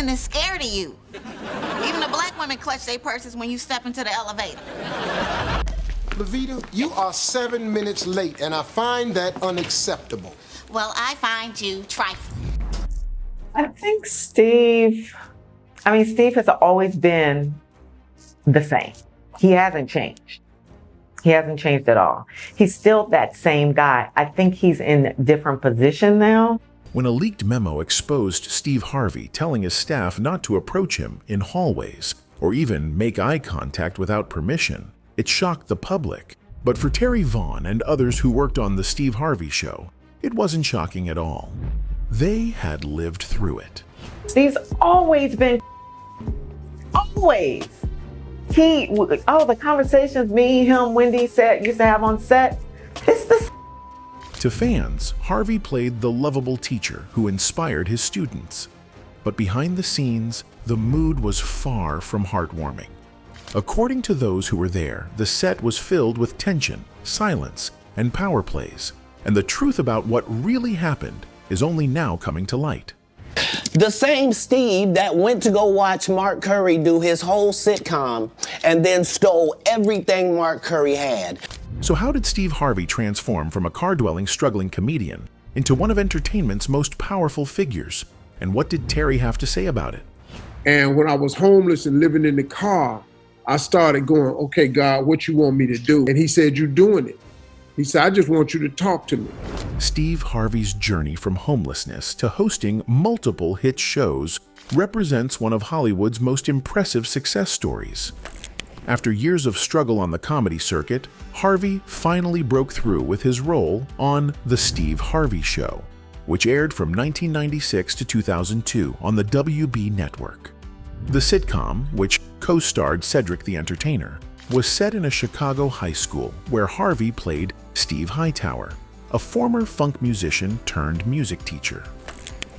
nothing is scared of you. Even the black women clutch their purses when you step into the elevator. Levita, you are 7 minutes late, and I find that unacceptable. Well, I find you trifling. I think Steve has always been the same. He hasn't changed. He hasn't changed at all. He's still that same guy. I think he's in a different position now. When a leaked memo exposed Steve Harvey telling his staff not to approach him in hallways or even make eye contact without permission, it shocked the public. But for Terri Vaughn and others who worked on The Steve Harvey Show, it wasn't shocking at all. They had lived through it. Steve's always been, always. The conversations me, him, Wendy used to have on set, it's the To fans, Harvey played the lovable teacher who inspired his students. But behind the scenes, the mood was far from heartwarming. According to those who were there, the set was filled with tension, silence, and power plays. And the truth about what really happened is only now coming to light. The same Steve that went to go watch Mark Curry do his whole sitcom and then stole everything Mark Curry had. So how did Steve Harvey transform from a car-dwelling, struggling comedian into one of entertainment's most powerful figures? And what did Terri have to say about it? And when I was homeless and living in the car, I started going, okay, God, what you want me to do? And he said, you're doing it. He said, I just want you to talk to me. Steve Harvey's journey from homelessness to hosting multiple hit shows represents one of Hollywood's most impressive success stories. After years of struggle on the comedy circuit, Harvey finally broke through with his role on The Steve Harvey Show, which aired from 1996 to 2002 on the WB network. The sitcom, which co-starred Cedric the Entertainer, was set in a Chicago high school where Harvey played Steve Hightower, a former funk musician turned music teacher.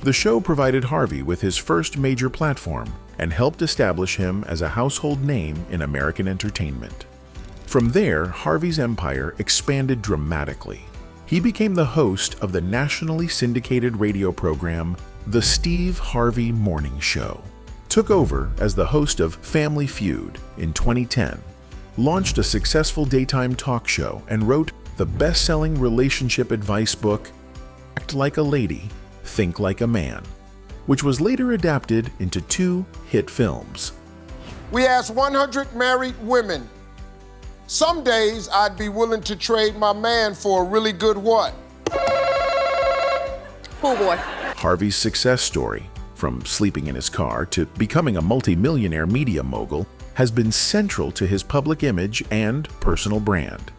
The show provided Harvey with his first major platform and helped establish him as a household name in American entertainment. From there, Harvey's empire expanded dramatically. He became the host of the nationally syndicated radio program The Steve Harvey Morning Show, took over as the host of Family Feud in 2010, launched a successful daytime talk show, and wrote the best-selling relationship advice book, Act Like a Lady, Think Like a Man, which was later adapted into 2 hit films. We asked 100 married women. Some days I'd be willing to trade my man for a really good what? Oh boy. Harvey's success story, from sleeping in his car to becoming a multi-millionaire media mogul, has been central to his public image and personal brand.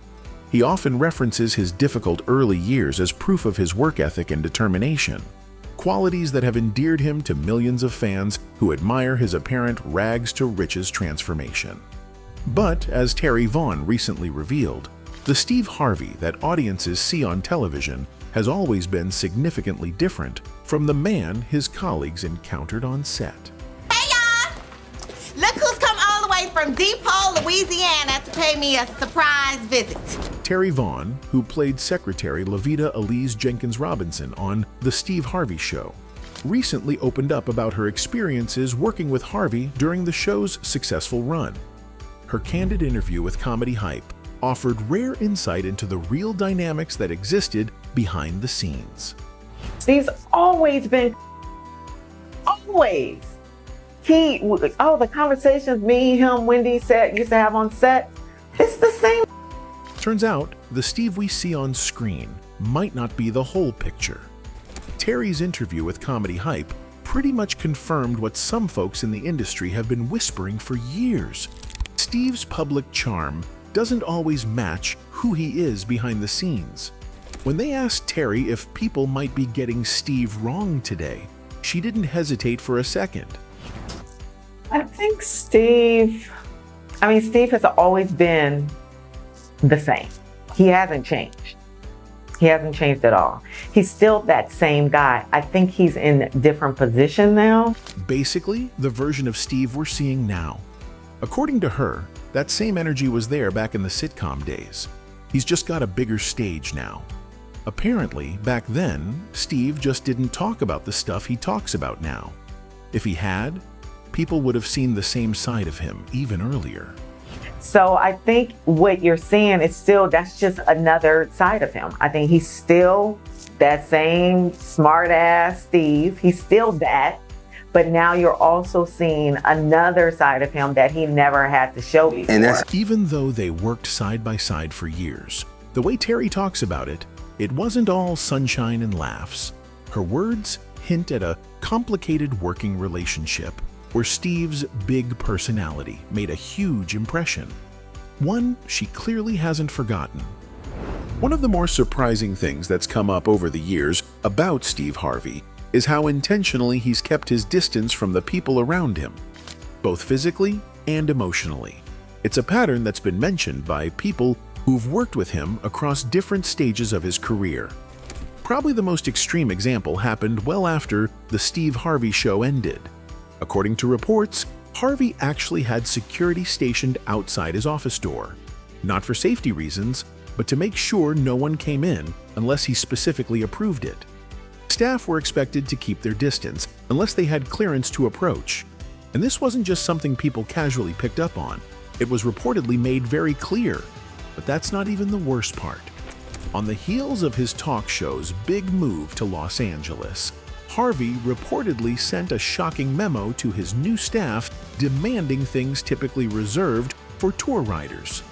He often references his difficult early years as proof of his work ethic and determination, qualities that have endeared him to millions of fans who admire his apparent rags-to-riches transformation. But, as Terri Vaughn recently revealed, the Steve Harvey that audiences see on television has always been significantly different from the man his colleagues encountered on set. Hey y'all! Look who's come all the way from Depot, Louisiana to pay me a surprise visit. Terri Vaughn, who played Secretary Levita Elise Jenkins Robinson on The Steve Harvey Show, recently opened up about her experiences working with Harvey during the show's successful run. Her candid interview with Comedy Hype offered rare insight into the real dynamics that existed behind the scenes. Steve's always been, always. The conversations me, him, Wendy used to have on set, it's the same. Turns out, the Steve we see on screen might not be the whole picture. Terri's interview with Comedy Hype pretty much confirmed what some folks in the industry have been whispering for years. Steve's public charm doesn't always match who he is behind the scenes. When they asked Terri if people might be getting Steve wrong today, she didn't hesitate for a second. I think Steve has always been the same. He hasn't changed. He hasn't changed at all. He's still that same guy. I think he's in a different position now. Basically, the version of Steve we're seeing now. According to her, that same energy was there back in the sitcom days. He's just got a bigger stage now. Apparently, back then, Steve just didn't talk about the stuff he talks about now. If he had, people would have seen the same side of him even earlier. So I think what you're seeing is still, that's just another side of him. I think he's still that same smart ass Steve. He's still that, but now you're also seeing another side of him that he never had to show before. Even though they worked side by side for years, the way Terri talks about it, it wasn't all sunshine and laughs. Her words hint at a complicated working relationship where Steve's big personality made a huge impression, one she clearly hasn't forgotten. One of the more surprising things that's come up over the years about Steve Harvey is how intentionally he's kept his distance from the people around him, both physically and emotionally. It's a pattern that's been mentioned by people who've worked with him across different stages of his career. Probably the most extreme example happened well after the Steve Harvey Show ended. According to reports, Harvey actually had security stationed outside his office door, not for safety reasons, but to make sure no one came in unless he specifically approved it. Staff were expected to keep their distance unless they had clearance to approach. And this wasn't just something people casually picked up on. It was reportedly made very clear. But that's not even the worst part. On the heels of his talk show's big move to Los Angeles, Harvey reportedly sent a shocking memo to his new staff demanding things typically reserved for tour riders.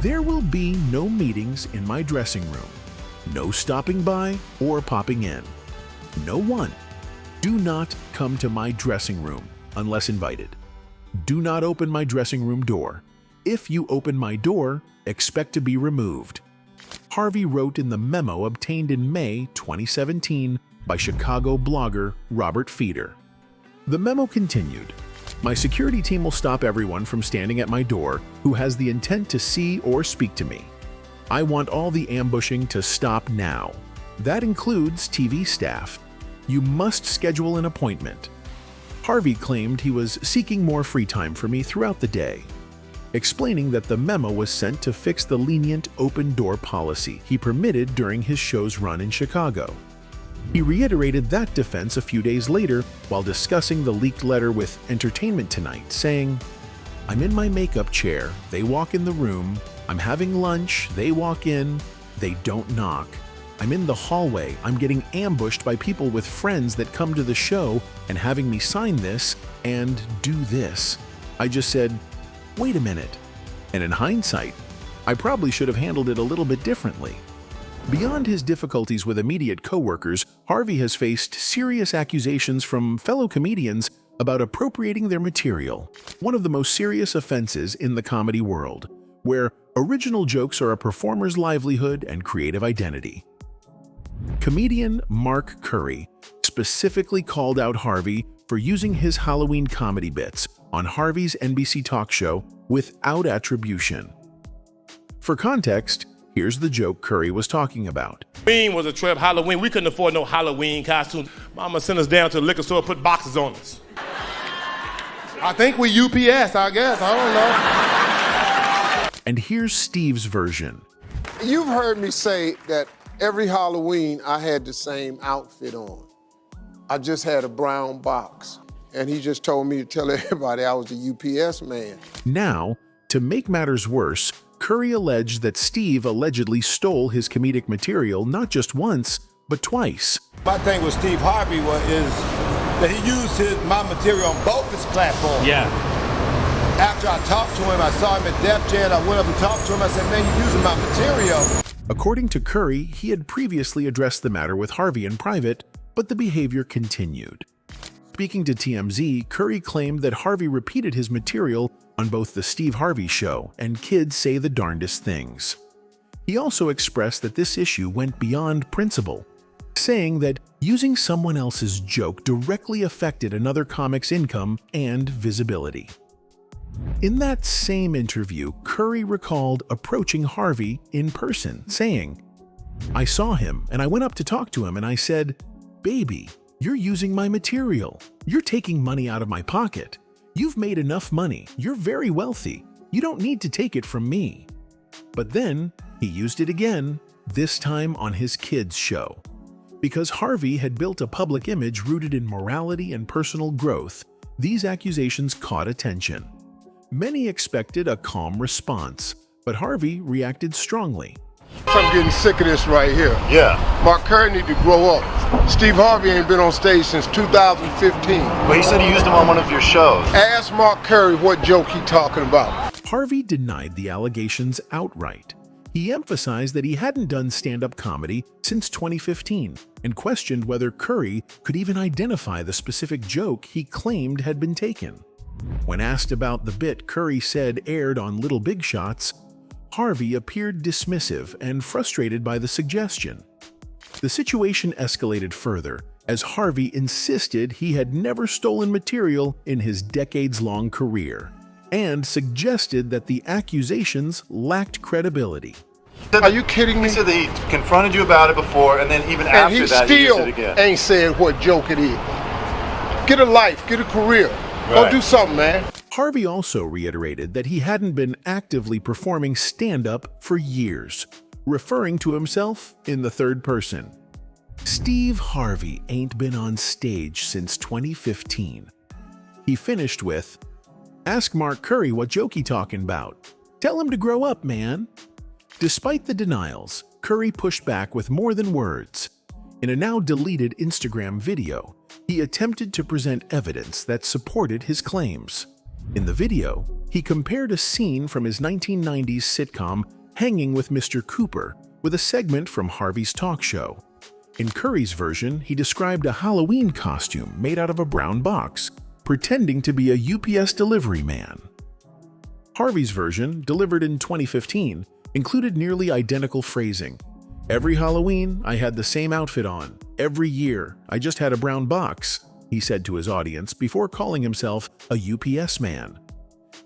There will be no meetings in my dressing room, no stopping by or popping in. No one. Do not come to my dressing room unless invited. Do not open my dressing room door. If you open my door, expect to be removed. Harvey wrote in the memo obtained in May 2017 by Chicago blogger Robert Feeder. The memo continued, "My security team will stop everyone from standing at my door who has the intent to see or speak to me. I want all the ambushing to stop now. That includes TV staff. You must schedule an appointment." Harvey claimed he was seeking more free time for me throughout the day, explaining that the memo was sent to fix the lenient open-door policy he permitted during his show's run in Chicago. He reiterated that defense a few days later while discussing the leaked letter with Entertainment Tonight, saying, "I'm in my makeup chair, they walk in the room, I'm having lunch, they walk in, they don't knock. I'm in the hallway, I'm getting ambushed by people with friends that come to the show and having me sign this and do this." I just said, wait a minute. And in hindsight, I probably should have handled it a little bit differently. Beyond his difficulties with immediate coworkers, Harvey has faced serious accusations from fellow comedians about appropriating their material, one of the most serious offenses in the comedy world, where original jokes are a performer's livelihood and creative identity. Comedian Mark Curry specifically called out Harvey for using his Halloween comedy bits on Harvey's NBC talk show without attribution. For context, here's the joke Curry was talking about. Halloween was a trip. Halloween, we couldn't afford no Halloween costumes. Mama sent us down to the liquor store, put boxes on us. I think we UPS, I guess. I don't know. And here's Steve's version. You've heard me say that every Halloween I had the same outfit on. I just had a brown box. And he just told me to tell everybody I was a UPS man. Now, to make matters worse, Curry alleged that Steve allegedly stole his comedic material not just once, but twice. My thing with Steve Harvey is that he used my material on both his platforms. Yeah. After I talked to him, I saw him at Def Jam, I went up and talked to him, I said, man, you're using my material. According to Curry, he had previously addressed the matter with Harvey in private, but the behavior continued. Speaking to TMZ, Curry claimed that Harvey repeated his material on both the Steve Harvey Show and Kids Say the Darndest Things. He also expressed that this issue went beyond principle, saying that using someone else's joke directly affected another comic's income and visibility. In that same interview, Curry recalled approaching Harvey in person, saying, "I saw him and I went up to talk to him and I said, 'Baby, you're using my material. You're taking money out of my pocket. You've made enough money. You're very wealthy. You don't need to take it from me.' But then he used it again, this time on his kids' show. Because Harvey had built a public image rooted in morality and personal growth, these accusations caught attention. Many expected a calm response, but Harvey reacted strongly. I'm getting sick of this right here. Yeah. Mark Curry need to grow up. Steve Harvey ain't been on stage since 2015. Well, he said he used him on one of your shows. Ask Mark Curry what joke he talking about. Harvey denied the allegations outright. He emphasized that he hadn't done stand-up comedy since 2015 and questioned whether Curry could even identify the specific joke he claimed had been taken. When asked about the bit Curry said aired on Little Big Shots, Harvey appeared dismissive and frustrated by the suggestion. The situation escalated further as Harvey insisted he had never stolen material in his decades-long career and suggested that the accusations lacked credibility. Are you kidding me? He said that he confronted you about it before, and then even And after he that, he used still it again. ain't said what joke it is. Get a life, get a career. Go Right. do something, man. Harvey also reiterated that he hadn't been actively performing stand-up for years, referring to himself in the third person. Steve Harvey ain't been on stage since 2015. He finished with, "Ask Mark Curry what joke he talking about. Tell him to grow up, man." Despite the denials, Curry pushed back with more than words. In a now deleted Instagram video, he attempted to present evidence that supported his claims. In the video, he compared a scene from his 1990s sitcom Hanging with Mr. Cooper with a segment from Harvey's talk show. In Curry's version, he described a Halloween costume made out of a brown box, pretending to be a UPS delivery man. Harvey's version, delivered in 2015, included nearly identical phrasing. "Every Halloween, I had the same outfit on. Every year, I just had a brown box," he said to his audience before calling himself a UPS man.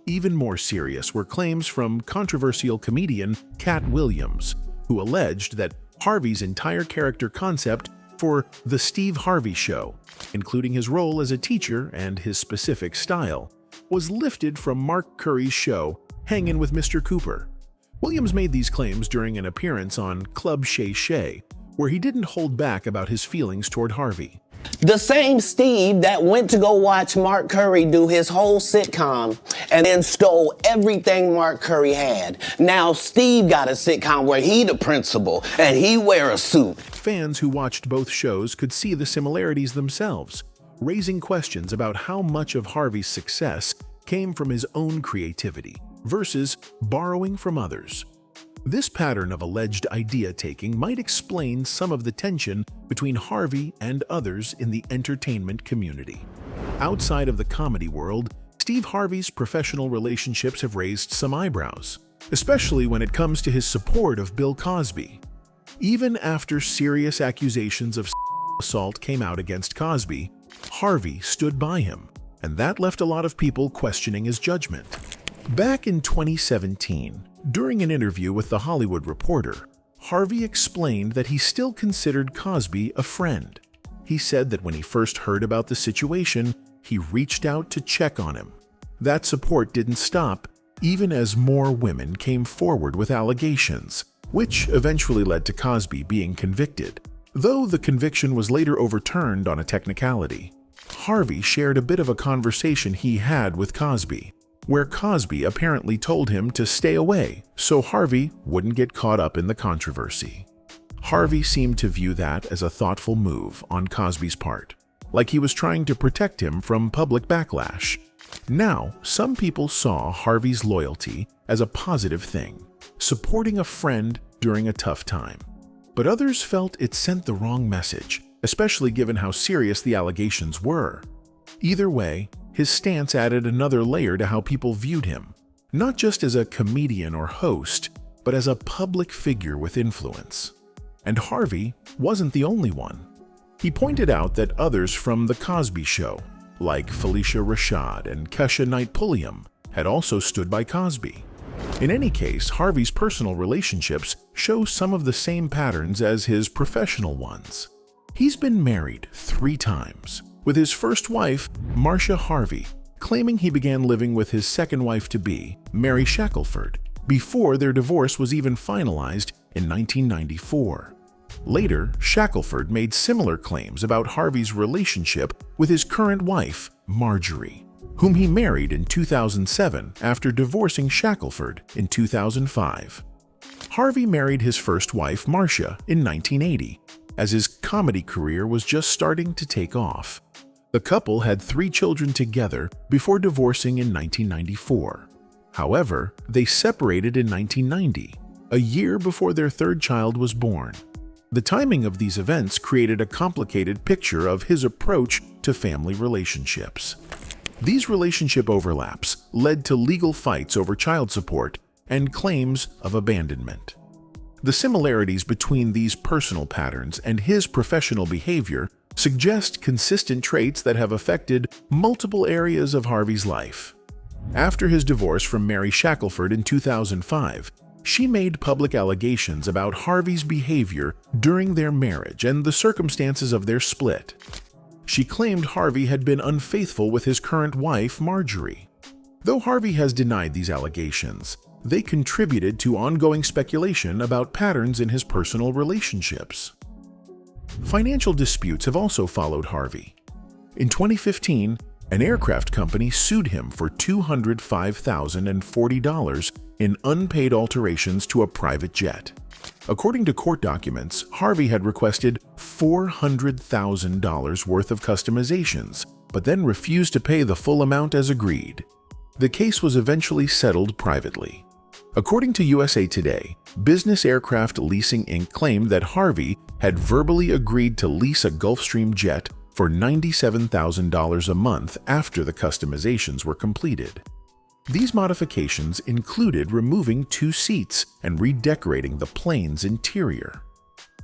Even more serious were claims from controversial comedian Cat Williams, who alleged that Harvey's entire character concept for The Steve Harvey Show, including his role as a teacher and his specific style, was lifted from Mark Curry's show Hangin' with Mr. Cooper. Williams made these claims during an appearance on Club Shay Shay, where he didn't hold back about his feelings toward Harvey. The same Steve that went to go watch Mark Curry do his whole sitcom and then stole everything Mark Curry had. Now Steve got a sitcom where he the principal and he wear a suit. Fans who watched both shows could see the similarities themselves, raising questions about how much of Harvey's success came from his own creativity versus borrowing from others. This pattern of alleged idea-taking might explain some of the tension between Harvey and others in the entertainment community. Outside of the comedy world, Steve Harvey's professional relationships have raised some eyebrows, especially when it comes to his support of Bill Cosby. Even after serious accusations of assault came out against Cosby, Harvey stood by him, and that left a lot of people questioning his judgment. Back in 2017, during an interview with The Hollywood Reporter, Harvey explained that he still considered Cosby a friend. He said that when he first heard about the situation, he reached out to check on him. That support didn't stop, even as more women came forward with allegations, which eventually led to Cosby being convicted, though the conviction was later overturned on a technicality. Harvey shared a bit of a conversation he had with Cosby, where Cosby apparently told him to stay away so Harvey wouldn't get caught up in the controversy. Harvey seemed to view that as a thoughtful move on Cosby's part, like he was trying to protect him from public backlash. Now, some people saw Harvey's loyalty as a positive thing, supporting a friend during a tough time. But others felt it sent the wrong message, especially given how serious the allegations were. Either way, his stance added another layer to how people viewed him, not just as a comedian or host, but as a public figure with influence. And Harvey wasn't the only one. He pointed out that others from The Cosby Show, like Felicia Rashad and Kesha Knight-Pulliam, had also stood by Cosby. In any case, Harvey's personal relationships show some of the same patterns as his professional ones. He's been married 3 times, with his first wife, Marcia Harvey, claiming he began living with his second wife-to-be, Mary Shackelford, before their divorce was even finalized in 1994. Later, Shackelford made similar claims about Harvey's relationship with his current wife, Marjorie, whom he married in 2007 after divorcing Shackelford in 2005. Harvey married his first wife, Marcia, in 1980, as his comedy career was just starting to take off. The couple had 3 children together before divorcing in 1994. However, they separated in 1990, a year before their 3rd child was born. The timing of these events created a complicated picture of his approach to family relationships. These relationship overlaps led to legal fights over child support and claims of abandonment. The similarities between these personal patterns and his professional behavior suggest consistent traits that have affected multiple areas of Harvey's life. After his divorce from Mary Shackelford in 2005, she made public allegations about Harvey's behavior during their marriage and the circumstances of their split. She claimed Harvey had been unfaithful with his current wife, Marjorie. Though Harvey has denied these allegations, they contributed to ongoing speculation about patterns in his personal relationships. Financial disputes have also followed Harvey. In 2015, an aircraft company sued him for $205,040 in unpaid alterations to a private jet. According to court documents, Harvey had requested $400,000 worth of customizations, but then refused to pay the full amount as agreed. The case was eventually settled privately. According to USA Today, Business Aircraft Leasing Inc. claimed that Harvey had verbally agreed to lease a Gulfstream jet for $97,000 a month after the customizations were completed. These modifications included removing 2 seats and redecorating the plane's interior.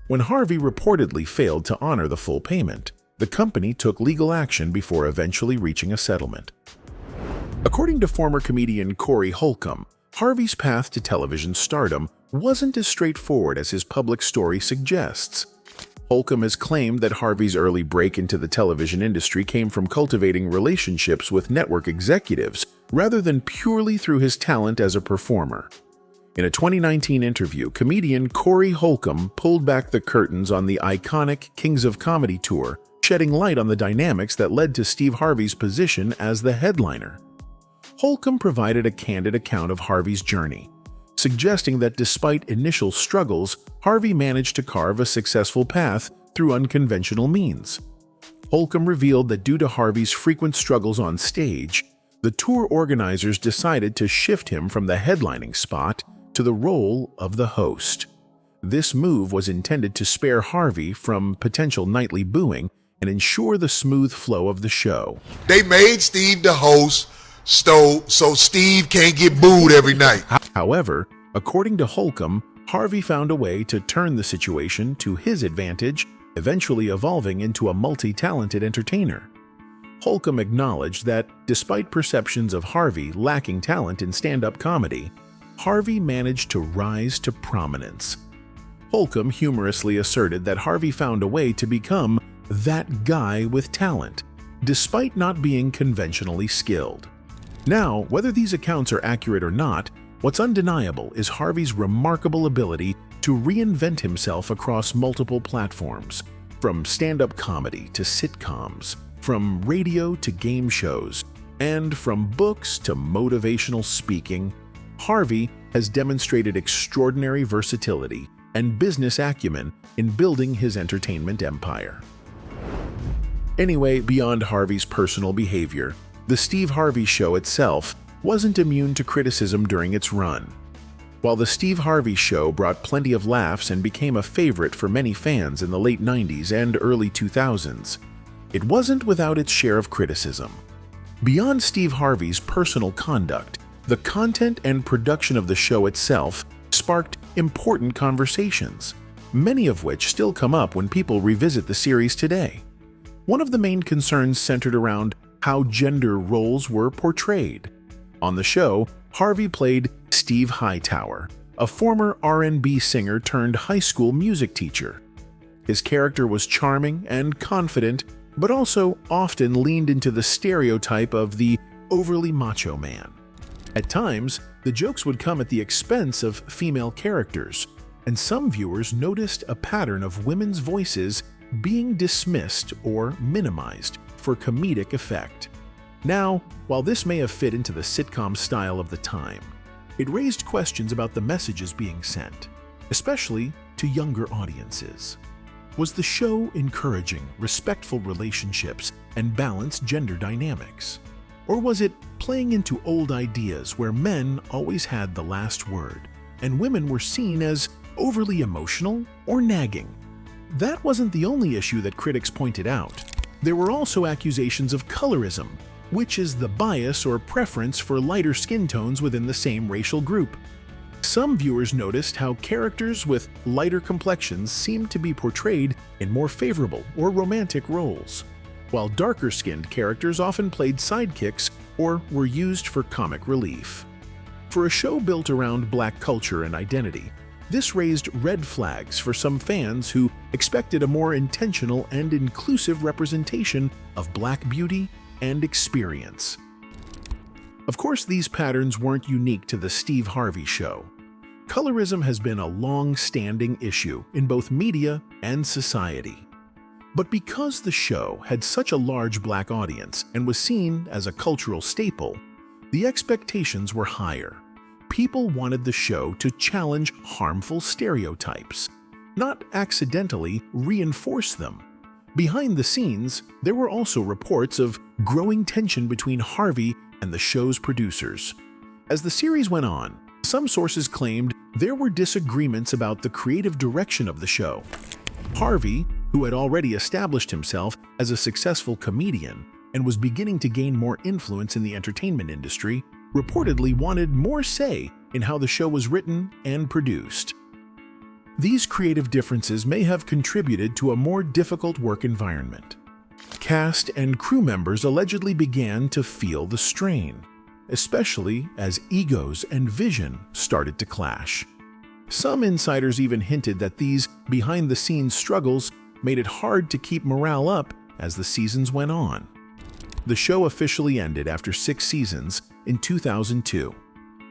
When Harvey reportedly failed to honor the full payment, the company took legal action before eventually reaching a settlement. According to former comedian Corey Holcomb, Harvey's path to television stardom wasn't as straightforward as his public story suggests. Holcomb has claimed that Harvey's early break into the television industry came from cultivating relationships with network executives rather than purely through his talent as a performer. In a 2019 interview, comedian Corey Holcomb pulled back the curtains on the iconic Kings of Comedy tour, shedding light on the dynamics that led to Steve Harvey's position as the headliner. Holcomb provided a candid account of Harvey's journey, suggesting that despite initial struggles, Harvey managed to carve a successful path through unconventional means. Holcomb revealed that due to Harvey's frequent struggles on stage, the tour organizers decided to shift him from the headlining spot to the role of the host. This move was intended to spare Harvey from potential nightly booing and ensure the smooth flow of the show. They made Steve the host, so Steve can't get booed every night. However, according to Holcomb, Harvey found a way to turn the situation to his advantage, eventually evolving into a multi-talented entertainer. Holcomb acknowledged that, despite perceptions of Harvey lacking talent in stand-up comedy, Harvey managed to rise to prominence. Holcomb humorously asserted that Harvey found a way to become that guy with talent, despite not being conventionally skilled. Now, whether these accounts are accurate or not, what's undeniable is Harvey's remarkable ability to reinvent himself across multiple platforms, from stand-up comedy to sitcoms, from radio to game shows, and from books to motivational speaking. Harvey has demonstrated extraordinary versatility and business acumen in building his entertainment empire. Anyway, beyond Harvey's personal behavior, the Steve Harvey Show itself wasn't immune to criticism during its run. While the Steve Harvey Show brought plenty of laughs and became a favorite for many fans in the late 90s and early 2000s, it wasn't without its share of criticism. Beyond Steve Harvey's personal conduct, the content and production of the show itself sparked important conversations, many of which still come up when people revisit the series today. One of the main concerns centered around how gender roles were portrayed. On the show, Harvey played Steve Hightower, a former R&B singer turned high school music teacher. His character was charming and confident, but also often leaned into the stereotype of the overly macho man. At times, the jokes would come at the expense of female characters, and some viewers noticed a pattern of women's voices being dismissed or minimized for comedic effect. Now, while this may have fit into the sitcom style of the time, it raised questions about the messages being sent, especially to younger audiences. Was the show encouraging respectful relationships and balanced gender dynamics? Or was it playing into old ideas where men always had the last word and women were seen as overly emotional or nagging? That wasn't the only issue that critics pointed out. There were also accusations of colorism, which is the bias or preference for lighter skin tones within the same racial group. Some viewers noticed how characters with lighter complexions seemed to be portrayed in more favorable or romantic roles, while darker-skinned characters often played sidekicks or were used for comic relief. For a show built around Black culture and identity, this raised red flags for some fans who expected a more intentional and inclusive representation of Black beauty and experience. Of course, these patterns weren't unique to the Steve Harvey Show. Colorism has been a long-standing issue in both media and society. But because the show had such a large Black audience and was seen as a cultural staple, the expectations were higher. People wanted the show to challenge harmful stereotypes, not accidentally reinforce them. Behind the scenes, there were also reports of growing tension between Harvey and the show's producers. As the series went on, some sources claimed there were disagreements about the creative direction of the show. Harvey, who had already established himself as a successful comedian and was beginning to gain more influence in the entertainment industry, reportedly wanted more say in how the show was written and produced. These creative differences may have contributed to a more difficult work environment. Cast and crew members allegedly began to feel the strain, especially as egos and vision started to clash. Some insiders even hinted that these behind-the-scenes struggles made it hard to keep morale up as the seasons went on. The show officially ended after 6 seasons in 2002.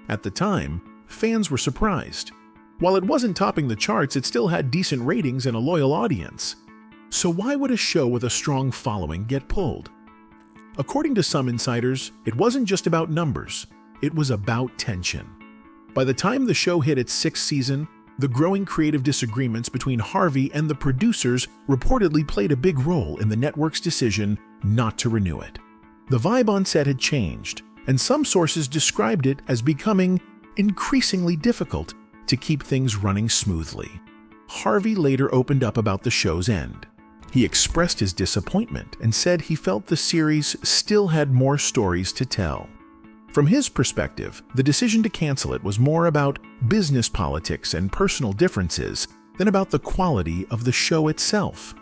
At the time, fans were surprised. While it wasn't topping the charts, it still had decent ratings and a loyal audience. So why would a show with a strong following get pulled? According to some insiders, it wasn't just about numbers, it was about tension. By the time the show hit its 6th season, the growing creative disagreements between Harvey and the producers reportedly played a big role in the network's decision not to renew it. The vibe on set had changed, and some sources described it as becoming increasingly difficult to keep things running smoothly. Harvey later opened up about the show's end. He expressed his disappointment and said he felt the series still had more stories to tell. From his perspective, the decision to cancel it was more about business politics and personal differences than about the quality of the show itself.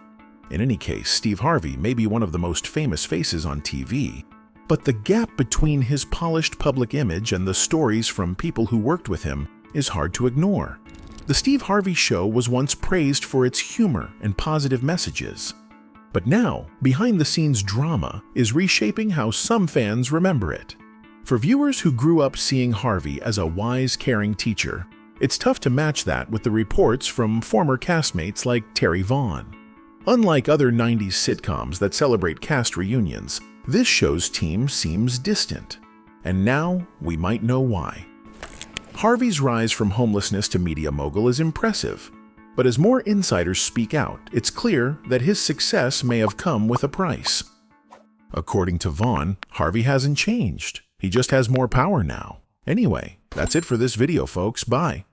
In any case, Steve Harvey may be one of the most famous faces on TV, but the gap between his polished public image and the stories from people who worked with him is hard to ignore. The Steve Harvey Show was once praised for its humor and positive messages. But now, behind-the-scenes drama is reshaping how some fans remember it. For viewers who grew up seeing Harvey as a wise, caring teacher, it's tough to match that with the reports from former castmates like Terri Vaughn. Unlike other 90s sitcoms that celebrate cast reunions, this show's team seems distant. And now we might know why. Harvey's rise from homelessness to media mogul is impressive, but as more insiders speak out, it's clear that his success may have come with a price. According to Vaughn, Harvey hasn't changed. He just has more power now. Anyway, that's it for this video, folks. Bye.